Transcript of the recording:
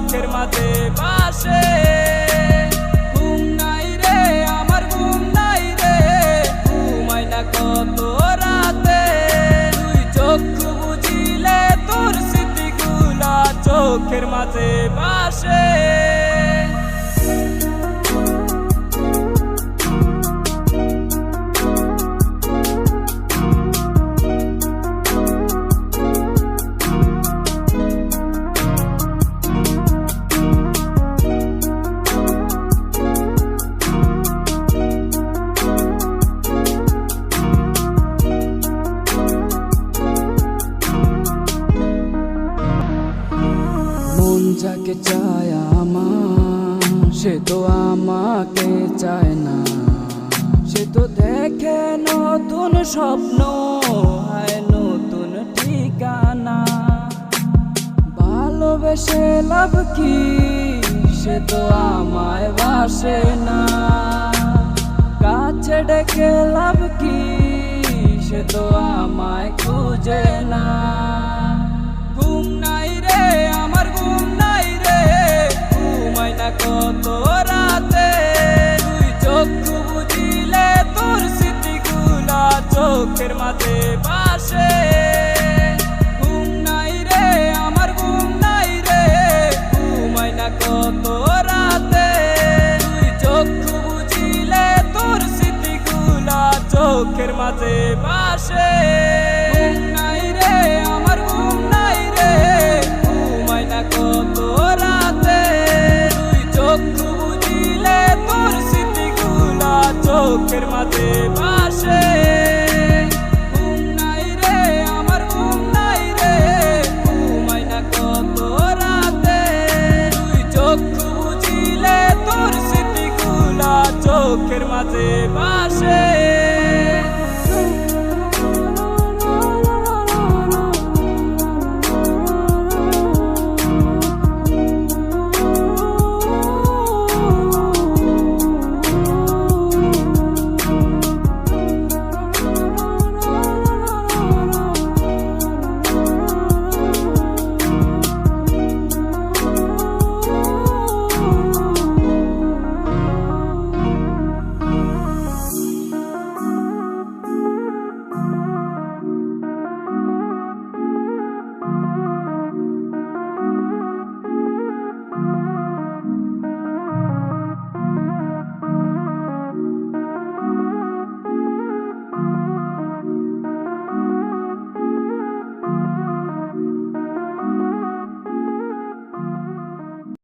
চোখের মাঝে বাসে। ঘুম নাই রে আমার ঘুম নাই রে, ঘুমাই না কত রাতে। তুই চক্ষু বুঝিলে তোর স্মৃতিগুলা চোখের মাঝে বাসে। মন যাকে চায় আমার, সে তো আমাকে চায় না। সে তো দেখে নতুন স্বপ্ন, হায় নতুন ঠিকানা। ভালোবেসে লাভ কি, সে তো আমায় বাসে না। কাছে ডেকে লাভ কি, সে তো আমায় খুঁজে না। ঘুম নাই রে আমার ঘুম নাই রে, ঘুমাই না কত রাতে। তুই চক্ষু বুঝিলে তোর স্মৃতিগুলা চোখের মাঝে বাসে। ঘুম নাই রে আমার ঘুম নাই রে, ঘুমাই না কত রাতে। তুই চক্ষু বুঝিলে তোর স্মৃতিগুলা চোখের মাঝে বাসে। ঘুম নাই রে আমার ঘুম নাই রে, ঘুমাই না কত রাতে। তুই চক্ষু বুঝিলে তোর স্মৃতিগুলা চোখের মাঝে বাসে। ঘুম নাই রে আমার ঘুম নাই রে, ঘুমাই না কত রাতে। তুই চক্ষু বুঝিলে তোর স্মৃতিগুলা চোখের মাঝে বাসে।